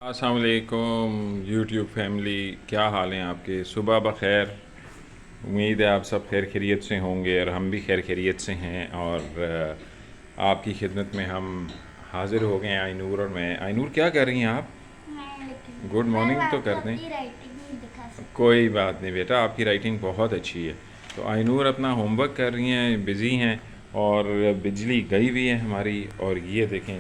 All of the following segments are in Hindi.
अस्सलाम वालेकुम यूट्यूब फैमिली, क्या हाल हैं आपके। सुबह बखैर। उम्मीद है आप सब खैर खैरियत से होंगे और हम भी खैर खैरियत से हैं। और आपकी खिदमत में हम हाज़िर हो गए हैं, आइनूर और मैं। आइनूर, क्या कर रही हैं आप? गुड मैं मॉर्निंग तो आपको कर दें। अपनी राइटिंग नहीं दिखा सकती। कोई बात नहीं बेटा, आपकी राइटिंग बहुत अच्छी है। तो आइनूर अपना होमवर्क कर रही हैं, बिज़ी हैं। और बिजली गई हुई है हमारी। और ये देखें,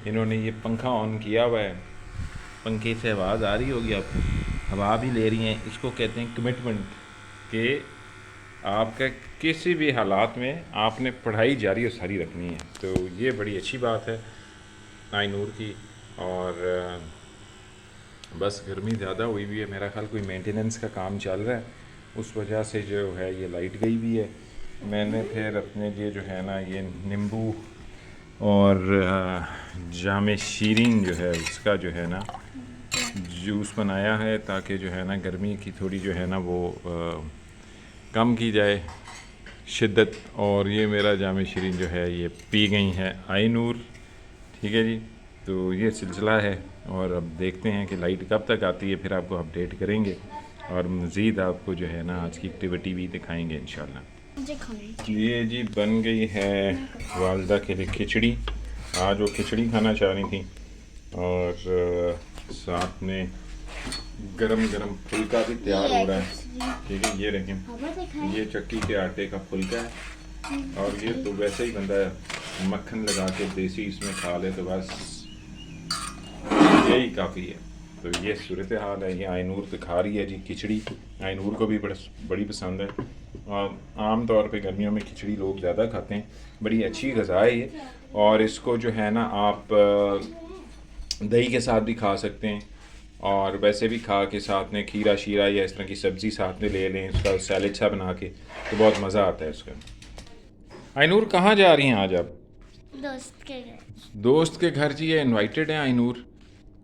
इन्होंने ये पंखा ऑन किया हुआ है। पंखे से आवाज़ आ रही होगी आपको, हवा भी ले रही हैं। इसको कहते हैं कमिटमेंट, कि आपका किसी भी हालात में आपने पढ़ाई जारी और सारी रखनी है। तो ये बड़ी अच्छी बात है आइनूर की। और बस गर्मी ज़्यादा हुई हुई है, मेरा ख्याल कोई मेंटेनेंस का काम चल रहा है, उस वजह से जो है ये लाइट गई हुई है। मैंने फिर अपने लिए जो है ना ये नींबू और जाम शीरीन जो है उसका जो है ना जूस बनाया है, ताकि जो है ना गर्मी की थोड़ी जो है ना वो कम की जाए शिद्दत। और ये मेरा जाम शीरीन जो है ये पी गई है आइनूर। ठीक है जी, तो ये सिलसिला है। और अब देखते हैं कि लाइट कब तक आती है, फिर आपको अपडेट करेंगे और मज़ीद आपको जो है ना आज की एक्टिविटी भी दिखाएंगे इंशाल्लाह। मुझे खाना ये जी बन गई है वालदा के लिए खिचड़ी। आज वो खिचड़ी खाना चाह रही थी। और साथ में गरम गरम फुल्का भी तैयार हो रहा है। ठीक है, ये देखें, ये चक्की के आटे का फुल्का है। और ये तो वैसे ही बंदा मक्खन लगा के देसी इसमें खा ले तो बस यही काफ़ी है। तो ये सूरत हाल है। ये आइनूर दिखा रही है जी खिचड़ी। आइनूर को भी बड़ी पसंद है। और आम तौर पे गर्मियों में खिचड़ी लोग ज़्यादा खाते हैं। बड़ी अच्छी ग़िज़ा है ये। और इसको जो है ना आप दही के साथ भी खा सकते हैं, और वैसे भी खा के साथ में खीरा शीरा या इस तरह की सब्ज़ी साथ में ले लें, उसका सैलेड सा बना के, तो बहुत मज़ा आता है उसका। आइनूर, कहाँ जा रही हैं आज आप? दोस्त के घर। दोस्त के घर जी। ये इनवाइटेड हैं आइनूर,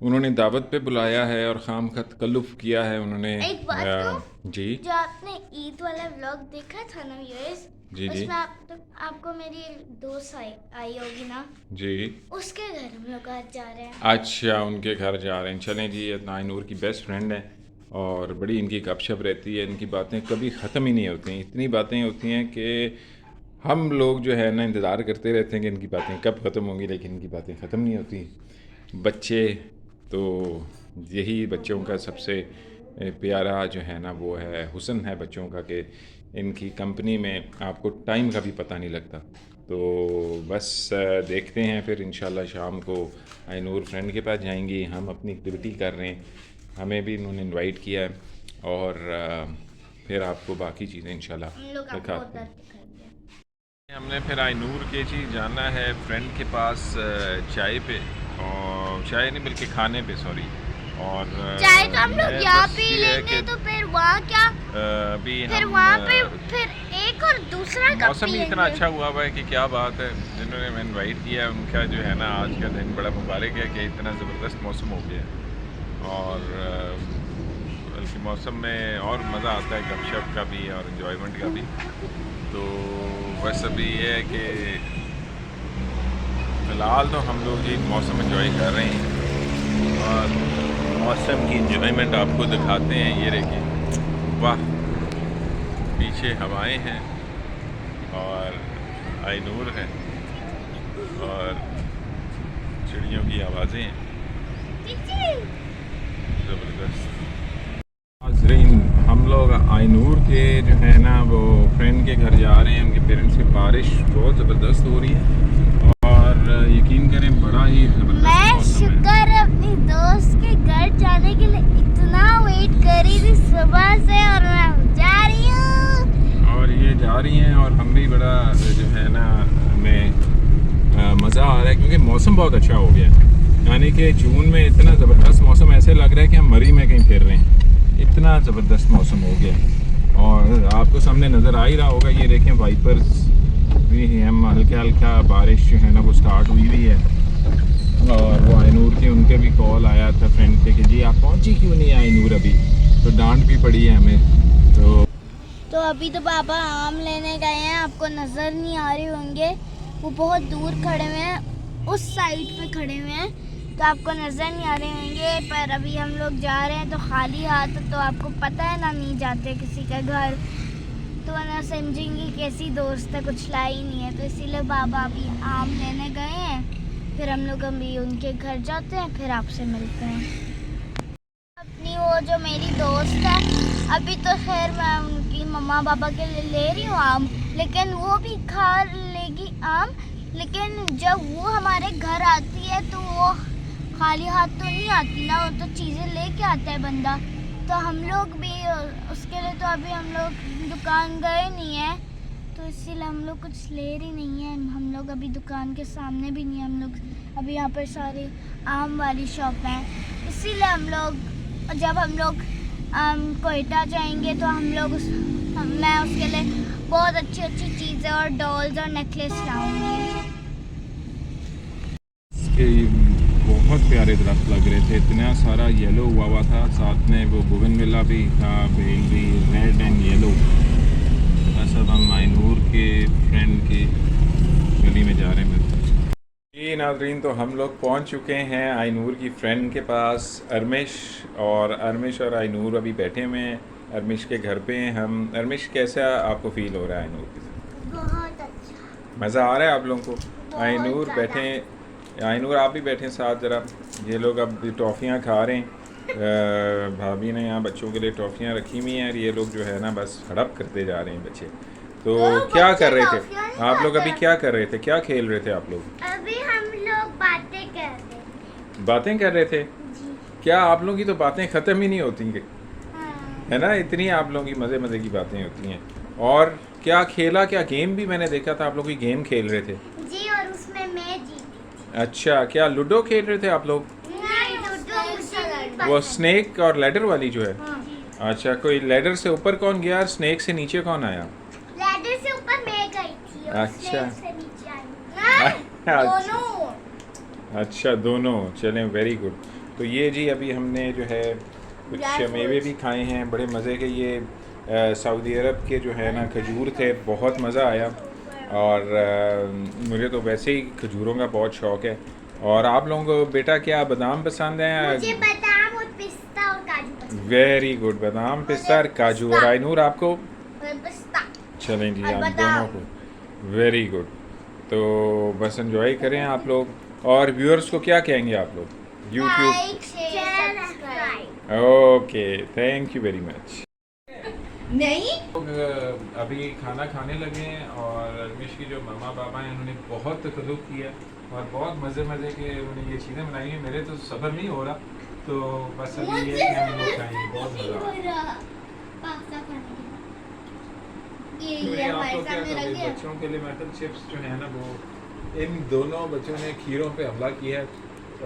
उन्होंने दावत पे बुलाया है और खाम का तकल्लुफ़ किया है उन्होंने। एक बात कहूं, जी जो आपने ईद वाला व्लॉग देखा था ना व्यूअर्स, जी जी उसमें आपको मेरी दोस्त आई होगी ना, जी। उसके घर हम लोग आज जा रहे हैं। अच्छा, उनके घर जा रहे हैं। चलें जी, ये आइनूर की बेस्ट फ्रेंड है और बड़ी इनकी गपशप रहती है। इनकी बातें कभी ख़त्म ही नहीं होती। इतनी बातें होती हैं कि हम लोग जो है ना इंतज़ार करते रहते हैं कि इनकी बातें कब ख़त्म होंगी, लेकिन इनकी बातें ख़त्म नहीं होती। बच्चे तो यही बच्चों का सबसे प्यारा जो है ना वो है हुस्न है बच्चों का, कि इनकी कंपनी में आपको टाइम का भी पता नहीं लगता। तो बस देखते हैं फिर इंशाल्लाह शाम को आइनूर फ्रेंड के पास जाएंगी। हम अपनी एक्टिविटी कर रहे हैं, हमें भी इन्होंने इनवाइट किया है। और फिर आपको बाकी चीज़ें इंशाल्लाह हम लोग आपको दिखाते उधर हैं। दिखाएंगे। हमने फिर आइनूर के जी जाना है फ्रेंड के पास चाय पे, और चाय नहीं बल्कि खाने पे, सॉरी। और चाय तो हम लोग यहाँ बस पे ये है लेंगे, कि तो फिर वहाँ क्या? अभी फिर हम वहाँ पे फिर एक और दूसरा कप मौसम ही इतना अच्छा हुआ हुआ है कि क्या बात है। जिन्होंने हमें इनवाइट किया है उनका जो है ना आज का दिन बड़ा मुबारक है कि इतना ज़बरदस्त मौसम हो गया है। और बल्कि मौसम में और मज़ा आता है गपशप का भी और इन्जॉयमेंट का भी। तो बस अभी ये है कि फ़िलहाल तो हम लोग ये मौसम एंजॉय कर रहे हैं और मौसम की इंजॉयमेंट आपको दिखाते हैं। ये देखिए, वाह, पीछे हवाएं हैं और आइनूर है और चिड़ियों की आवाज़ें हैं। ज़बरदस्त। नाज़रीन, हम लोग आइनूर के जो है ना वो फ्रेंड के घर जा रहे हैं। उनके पेरेंट्स की बारिश बहुत ज़बरदस्त हो रही है और यकीन करें बड़ा ही ज़बरदस्त मैं मौसम है। शुक्र अपनी दोस्त के घर जाने के लिए इतना वेट कर रही थी सुबह से, और मैं जा रही हूँ। और ये जा रही हैं और हम भी बड़ा जो है ना हमें मज़ा आ रहा है क्योंकि मौसम बहुत अच्छा हो गया है। यानी कि जून में इतना ज़बरदस्त मौसम, ऐसे लग रहा है कि हम मरी में कहीं फिर रहे हैं, इतना ज़बरदस्त मौसम हो गया। और आपको सामने नज़र आ ही रहा होगा, ये देखें वाइपर्स भी हम हल्का हल्का बारिश जो है ना वो स्टार्ट हुई हुई है। और वो आइनूर के उनके भी कॉल आया था फ्रेंड के कि जी आप पहुंची क्यों नहीं आइनूर अभी, तो डांट भी पड़ी है हमें। तो अभी तो पापा आम लेने गए हैं, आपको नज़र नहीं आ रहे होंगे, वो बहुत दूर खड़े हुए हैं, उस साइड पे खड़े हुए हैं। तो आपको नज़र नहीं आ रहे होंगे, पर अभी हम लोग जा रहे हैं तो खाली हाथ, तो आपको पता है ना, नहीं जाते किसी का घर तो ना समझेंगे कैसी दोस्त है, कुछ लाई नहीं है, तो इसीलिए बाबा अभी आम लेने गए हैं, फिर हम लोग अभी उनके घर जाते हैं, फिर आपसे मिलते हैं। अपनी वो जो मेरी दोस्त है, अभी तो खैर मैं उनकी मम्मा पापा के लिए ले रही हूँ आम, लेकिन वो भी खा लेगी आम, लेकिन जब वो हमारे घर आती है तो वो खाली हाथ तो नहीं आती ना, वो तो चीज़ें लेके आता है बंदा, तो हम लोग भी उसके लिए तो अभी हम लोग दुकान गए नहीं है, तो इसीलिए हम लोग कुछ ले रही नहीं है, हम लोग अभी दुकान के सामने भी नहीं है, हम लोग अभी यहाँ पर सारी आम वाली शॉप है, इसीलिए हम लोग जब हम लोग कोयटा जाएंगे तो मैं उसके लिए बहुत अच्छी अच्छी चीज़ें और डॉल्स और नेकलेस लाऊंगी। बहुत प्यारे दरख्त लग रहे थे, इतना सारा येलो हुआ था, साथ में वो बोगनविला भी था, बेल भी रेड एंड येलो। ऐसा हम आइनूर के फ्रेंड की गली में जा रहे हैं। जी नाज़रीन, तो हम लोग पहुंच चुके हैं आइनूर की फ्रेंड के पास, अरमिश और आइनूर अभी बैठे हुए हैं अरमिश के घर पे हैं हम। अरमिश, कैसा आपको फ़ील हो रहा है आइनूर के साथ? बहुत अच्छा, मज़ा आ रहा है आप लोगों को? आइनूर बैठे, आइनूर आप भी बैठे साथ ज़रा। ये लोग अब टॉफ़ियाँ खा रहे हैं, भाभी ने यहाँ बच्चों के लिए टॉफ़ियाँ रखी हुई हैं, ये लोग जो है ना बस हड़प करते जा रहे हैं बच्चे। तो क्या कर रहे थे आप लोग अभी? क्या कर रहे थे, क्या खेल रहे थे आप लोग? अभी हम लोग बातें कर रहे थे। बातें कर रहे थे जी। क्या? आप लोगों की तो बातें ख़त्म ही नहीं होती हाँ। है ना, इतनी आप लोगों की मज़े की बातें होती हैं। और क्या खेला, क्या गेम भी मैंने देखा था आप लोग की गेम खेल रहे थे जी, और उसमें मैं जीती। अच्छा, क्या लूडो खेल रहे थे आप लोग? नहीं, लूडो वो स्नेक और लैडर वाली जो है। हाँ। अच्छा, कोई लैडर से ऊपर कौन गया और स्नेक से नीचे कौन आया? लैडर से ऊपर मैं गई थी और अच्छा। स्नेक से नीचे आई। दोनों। अच्छा, दोनों। चलें, वेरी गुड। तो ये जी अभी हमने जो है कुछ मेवे भी खाए हैं बड़े मज़े के। ये सऊदी अरब के जो है ना खजूर थे, बहुत मज़ा आया, और मुझे तो वैसे ही खजूरों का बहुत शौक़ है। और आप लोगों को बेटा क्या बादाम पसंद है? मुझे बादाम और पिस्ता और काजू पसंद वेरी गुड, बादाम, पिस्ता और काजू। और आइनूर आपको? है। पिस्ता। चलें जी, और आप बादाम। दोनों को। Very good. तो बस एंजॉय करें आप लोग। और व्यूअर्स को क्या कहेंगे आप लोग? YouTube. Like, share, subscribe. Okay, thank you very much. नहीं, लोग अभी खाना खाने लगे हैं, और अरमिश की जो मामा पापा हैं उन्होंने बहुत तकल्लुफ़ किया और बहुत मज़े के उन्होंने ये चीज़ें बनाई हैं। मेरे तो सब्र नहीं हो रहा, तो बस अभी ये कि हम लोग खाएंगे, बहुत मज़ा आ पास्ता खाने के तो ये आप हमारे लोग क्या सामने करोगे? रख दिया। बच्चों के लिए मेटल चिप्स जो है ना, वो इन दोनों बच्चों ने खीरों पे हमला किया है,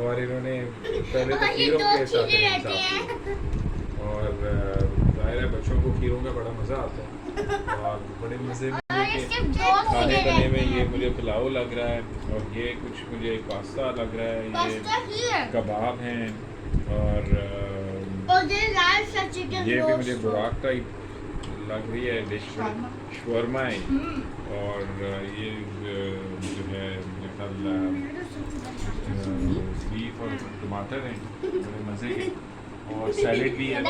और इन्होंने पहले तो और ये खीरों दो के साथ खीरे इंसाफ रहते हैं। किया। और जाहिर है बच्चों को खीरों का बड़ा मज़ा आता है, और बड़े मज़े में और के इसके दो खाने खीरे पीने में रहते ये हैं। मुझे पुलाव लग रहा है, और ये कुछ मुझे पास्ता लग रहा है, पास्ता ये ही है। कबाब हैं, और और ये लाल सा चिकन ये भी रोस्ट। मुझे बुराक टाइप लग रही है डिश, शवरमा है। और ये जो है मेरे ख्याल बीफ और टमाटर हैं, बड़े मज़े के, और सैलेड भी है।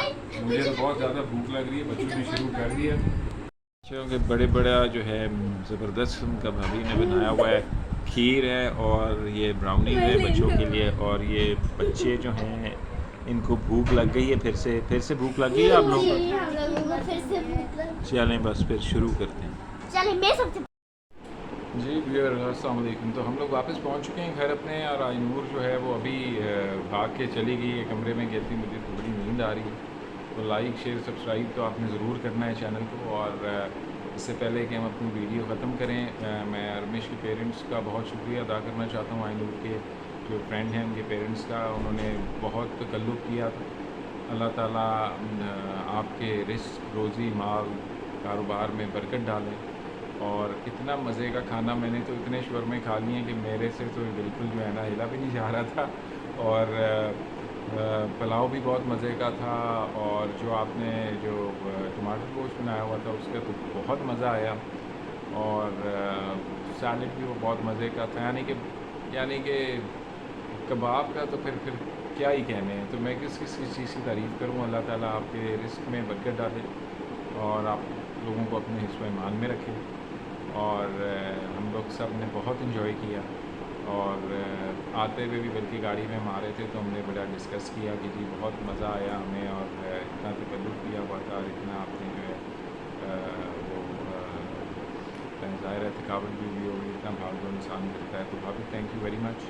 मुझे तो बहुत ज़्यादा भूख लग रही है, बच्चों ने शुरू कर दिया। बच्चों के बड़ा जो है ज़बरदस्त का भाभी ने बनाया हुआ है, खीर है और ये ब्राउनी है बच्चों के लिए। और ये बच्चे जो हैं इनको भूख लग गई है, फिर से भूख लग गई है आप लोगों को? हम लोगों को फिर से भूख लगी। चलें बस फिर शुरू करते हैं। चलिए, मैं सबसे जी व्यूअर, अस्सलाम वालेकुम। तो हम लोग वापस पहुंच चुके हैं घर अपने, और आइनूर जो है वो अभी भाग के चली गई है कमरे में, कहती मुझे तो बड़ी नींद आ रही है। तो लाइक, शेयर, सब्सक्राइब तो आपने ज़रूर करना है चैनल को। और इससे पहले कि हम अपनी वीडियो ख़त्म करें, मैं अरमिश के पेरेंट्स का बहुत शुक्रिया अदा करना चाहता हूँ। आइनूर के जो फ्रेंड हैं उनके पेरेंट्स का, उन्होंने बहुत तकल्लुफ़ किया था। अल्लाह ताला आपके रिस्क, रोज़ी, माल, कारोबार में बरकत डालें। और इतना मज़े का खाना, मैंने तो इतने शवरमे खा लिए हैं कि मेरे से तो बिल्कुल जो है ना हिला भी नहीं जा रहा था। और पुलाव भी बहुत मज़े का था, और जो आपने जो टमाटर गोश्त बनाया हुआ था उसका तो बहुत मज़ा आया। और सैलेड भी वो बहुत मज़े का था, यानी कि कबाब का तो फिर क्या ही कहने हैं। तो मैं किस किस चीज़ की तारीफ़ करूँ। अल्लाह ताला आपके रिस्क में बरकत डाले और आप लोगों को अपने हिस्से ईमान में रखे। और हम लोग सब ने बहुत इन्जॉय किया और आते हुए भी बल्कि गाड़ी में हम आ रहे थे तो हमने बड़ा डिस्कस किया कि जी बहुत मज़ा आया हमें और इतना तकल्लुफ़ किया हुआ था और इतना आपने जो है वो ज़ाहिर है थकावट भी हुई होगी, इतना भाग दौड़ इंसान करता है। तो भाभी थैंक यू वेरी मच,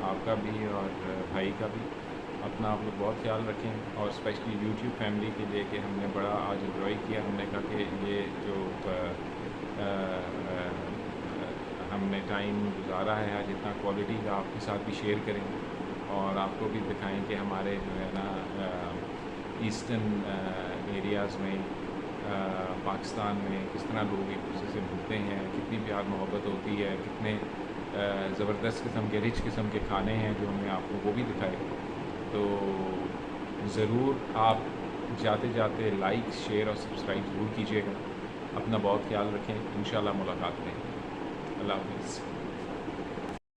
आपका भी और भाई का भी। अपना आप लोग बहुत ख्याल रखें और स्पेशली यूट्यूब फैमिली के लिए कि हमने बड़ा आज इन्जॉय किया। हमने कहा कि ये जो अ, अ, हमने टाइम गुजारा है आज इतना क्वालिटी का आपके साथ भी शेयर करें और आपको भी दिखाएं कि हमारे जो है ना ईस्टर्न एरियाज़ में पाकिस्तान में किस तरह लोग एक दूसरे से मिलते हैं, कितनी प्यार मोहब्बत होती है, कितने ज़बरदस्त किस्म के रिच किस्म के खाने हैं जो हमने आपको वो भी दिखाए। तो ज़रूर आप जाते जाते लाइक शेयर और सब्सक्राइब ज़रूर कीजिएगा। अपना बहुत ख्याल रखें, इंशाल्लाह मुलाकात करेंगे। अल्लाह हाफ़िज़।